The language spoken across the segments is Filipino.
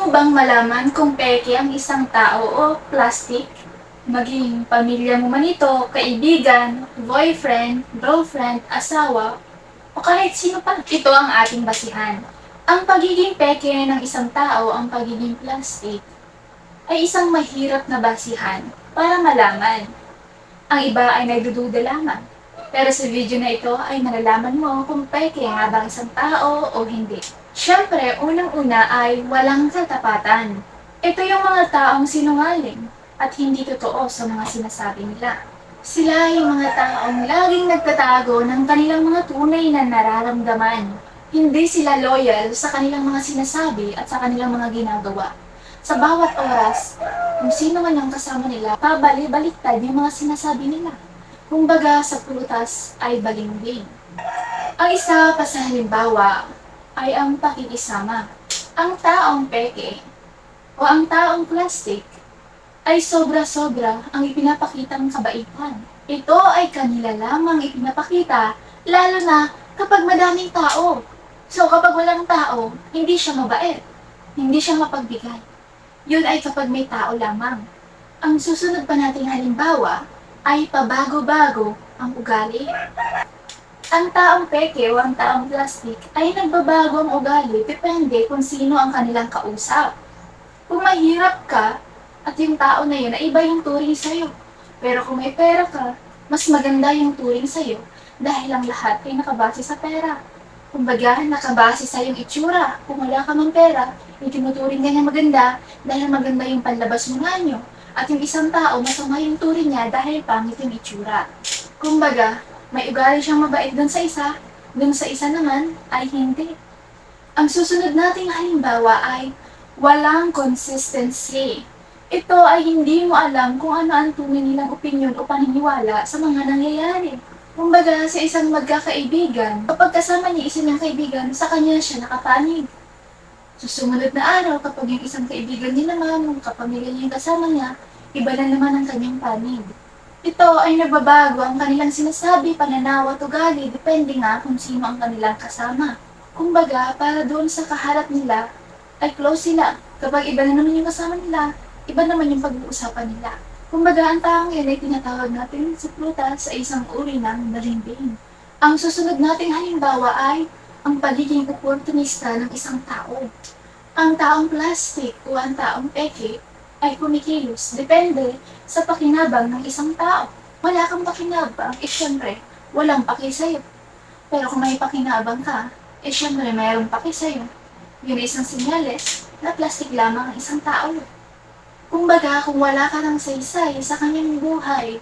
mo bang malaman kung peke ang isang tao o plastic? Maging pamilya mo man ito, kaibigan, boyfriend, girlfriend, asawa, o kahit sino pa. Ito ang ating basihan. Ang pagiging peke ng isang tao, ang pagiging plastic, ay isang mahirap na basihan para malaman. Ang iba ay nagdududa lamang. Pero sa video na ito ay malalaman mo kung peke nga bang isang tao o hindi. Siyempre, unang-una ay walang katapatan. Ito yung mga taong sinungaling at hindi totoo sa mga sinasabi nila. Sila yung mga taong laging nagtatago ng kanilang mga tunay na nararamdaman. Hindi sila loyal sa kanilang mga sinasabi at sa kanilang mga ginagawa. Sa bawat oras, kung sino man ang kasama nila, pabali-baliktad yung mga sinasabi nila. Kumbaga sa prutas ay balimbing. Ang isa pa sa halimbawa ay ang pakikisama. Ang taong peke o ang taong plastic ay sobra-sobra ang ipinapakitang kabaitan. Ito ay kanila lamang ipinapakita, lalo na kapag madaming tao. So kapag walang tao, hindi siya mabait, hindi siya mapagbigay. Yun ay kapag may tao lamang. Ang susunod pa nating halimbawa ay pabago-bago ang ugali. Ang taong peke o ang taong plastic ay nagbabago ang ugali depende kung sino ang kanilang kausap. Kung mahirap ka at yung tao na yun ay iba yung turing sa'yo. Pero kung may pera ka, mas maganda yung turing sa'yo dahil ang lahat ay nakabase sa pera. Kumbaga, nakabase sa iyong itsura. Kung wala ka mang pera, itinuturing ka niya maganda dahil maganda yung panlabas mo nga nyo. At yung isang tao, masama yung turing niya dahil pangit yung itsura. Kumbaga, may ugali siyang mabait dun sa isa naman ay hindi. Ang susunod nating halimbawa ay walang consistency. Ito ay hindi mo alam kung ano ang tunay nilang opinyon o paniniwala sa mga nangyayari. Kumbaga, sa isang magkakaibigan, kapag kasama niya isa niyang kaibigan, sa kanya siya nakapanig. Susunod na araw, kapag yung isang kaibigan niya naman, yung kapamilya niya yung kasama niya, iba na naman ang kanyang panig. Ito ay nagbabago ang kanilang sinasabi, pananaw at ugali, depende nga kung sino ang kanilang kasama. Kumbaga, para doon sa kaharap nila, ay close sila. Kapag iba na naman yung kasama nila, iba naman yung pag-uusapan nila. Kumbaga, ang taong yan ay tinatawag natin sa prutas sa isang uri ng balimbing. Ang susunod nating halimbawa ay ang pagiging oportunista ng isang tao. Ang taong plastic o ang taong peke ay kumikilos. Depende sa pakinabang ng isang tao. Wala kang pakinabang, syempre, walang paki sa'yo. Pero kung may pakinabang ka, syempre, mayroong paki sa'yo. Yun ay isang sinyales na plastic lamang ang isang tao. Kumbaga, kung wala ka ng saysay sa kanyang buhay,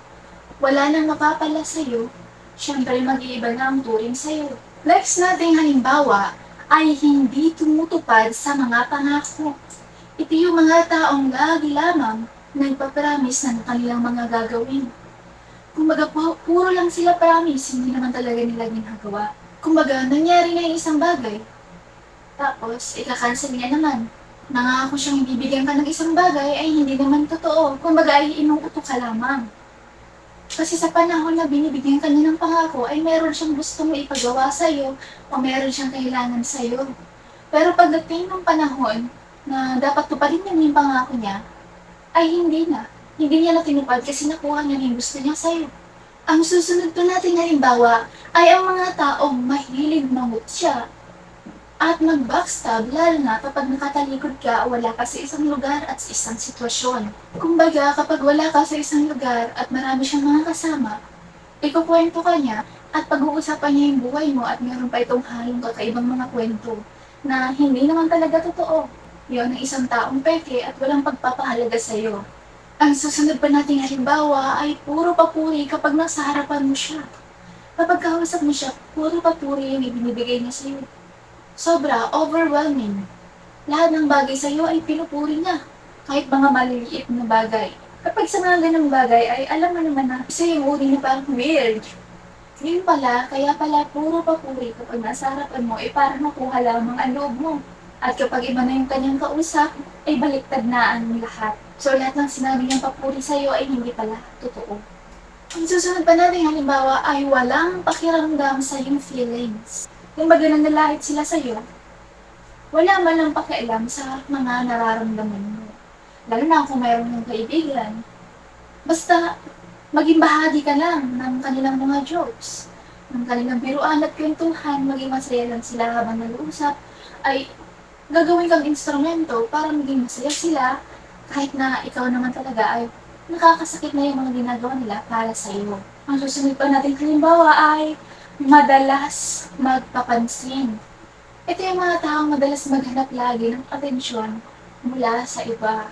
wala nang mapapala sa'yo, syempre mag-iiba na ang turing sa'yo. Next nating halimbawa ay hindi tumutupad sa mga pangako. Ito yung mga taong lagi lamang nagpapromise ng kanilang mga gagawin. Kumbaga, puro lang sila promise, hindi naman talaga nila ginagawa. Kumbaga, nangyari na yung isang bagay, tapos ika-cancel niya naman. Nangako siyang ibibigyan ka ng isang bagay ay hindi naman totoo. Kumbaga ay inuuto ka lamang. Kasi sa panahon na binibigyan ka niya ng pangako ay meron siyang gusto mo ipagawa sa'yo o meron siyang kailangan sa'yo. Pero pagdating ng panahon na dapat tuparin niya yung pangako niya, ay hindi na. Hindi niya na tinupad kasi nakuha niya yung gusto niya sa'yo. Ang susunod pa natin halimbawa ay ang mga taong mahilig mangutya at mag-backstab, lalo na kapag nakatalikod ka o wala ka sa isang lugar at sa isang sitwasyon. Kumbaga, kapag wala ka sa isang lugar at marami siyang mga kasama, ikukwento ka niya at pag-uusapan niya yung buhay mo at meron pa itong halong kakaibang mga kwento na hindi naman talaga totoo. Yun ang isang taong peke at walang pagpapahalaga sa'yo. Ang susunod pa nating halimbawa ay puro papuri kapag nasa harapan mo siya. Kapag kausap mo siya, puro papuri yung ibinibigay niya sa'yo. Sobra, overwhelming. Lahat ng bagay sa'yo ay pinupuri niya, kahit mga maliliit na bagay. Kapag sa mga ganang bagay ay alam mo naman na isa yung uri na parang weird. Yun pala, kaya pala puro papuri kapag nasa harapan mo ay parang makuha lamang ang loob mo. At kapag iba na yung kanyang kausap, ay baliktad na ang lahat. So lahat ng sinabi niyang papuri sa'yo ay hindi pala totoo. Ang susunod pa natin halimbawa ay walang pakiramdam sa iyong feelings. Kung baga nanlalait sila sa'yo, wala man lang pakialam sa mga nararamdaman mo. Lalo na kung mayroon kang kaibigan. Basta maging bahagi ka lang ng kanilang mga jokes, ng kanilang biruan at kwentuhan, maging masaya lang sila habang nag-uusap, ay gagawin kang instrumento para maging masaya sila kahit na ikaw naman talaga ay nakakasakit na yung mga ginagawa nila para sa iyo. Ang susunod pa natin halimbawa ay madalas magpapansin. Ito yung mga taong madalas maghanap lagi ng atensyon mula sa iba.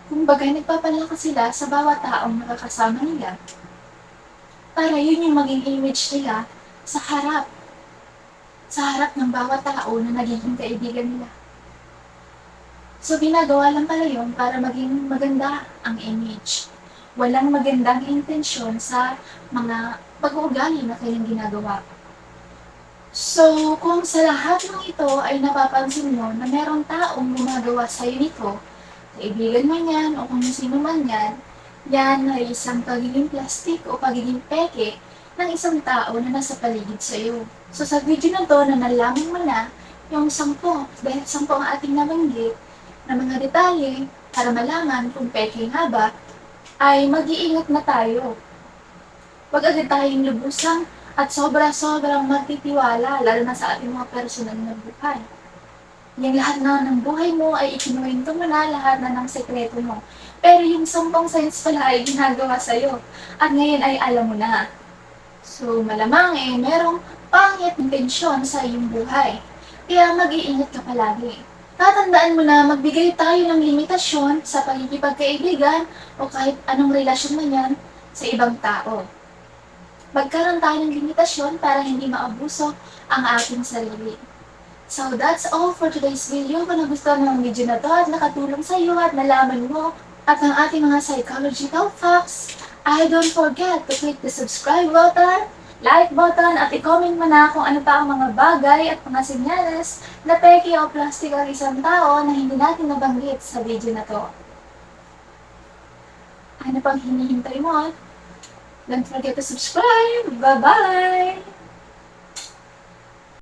Kumbaga, nagpapalaki sila sa bawat taong nakakasama nila para yun yung maging image nila sa harap ng bawat tao na nagiging kaibigan nila. So, ginagawa lang pala yun para maging maganda ang image. Walang magandang intensyon sa mga pag-uugali na kayong ginagawa. So, kung sa lahat ng ito ay napapansin mo na merong taong gumagawa sa'yo nito, kaibigan man yan o kung sino man yan, yan ay isang pagiging plastic o pagiging peke ng isang tao na nasa paligid sa'yo. So sa video na to na nalaman mo na yung 10, dahil 10 ang ating nabanggit na mga detalye para malaman kung peke nga ba, ay mag-iingat na tayo. Huwag agad tayong lubusang at sobra-sobrang magtitiwala, lalo na sa ating mga personal na buhay. Yung lahat na ng buhay mo ay ikinuwento mo na, lahat na ng sekreto mo. Pero yung 10 signs pala ay ginagawa sa'yo. At ngayon ay alam mo na. So, malamang merong pangit intensyon sa iyong buhay. Kaya mag-iingat ka palagi. Tatandaan mo na magbigay tayo ng limitasyon sa pagkikipagkaibigan o kahit anong relasyon man yan sa ibang tao. Magkaroon tayo ng limitasyon para hindi maabuso ang ating sarili. So that's all for today's video. Kung nagustuhan mo ang video na to at nakatulong sa iyo at nalaman mo at ang ating mga psychological facts, I don't forget to click the subscribe button, like button, at i-comment mo na kung ano pa ang mga bagay at mga senyales na peke o plastic ang isang tao na hindi natin nabanggit sa video na to. Ano pang hinihintay mo? Don't forget to subscribe! Bye-bye!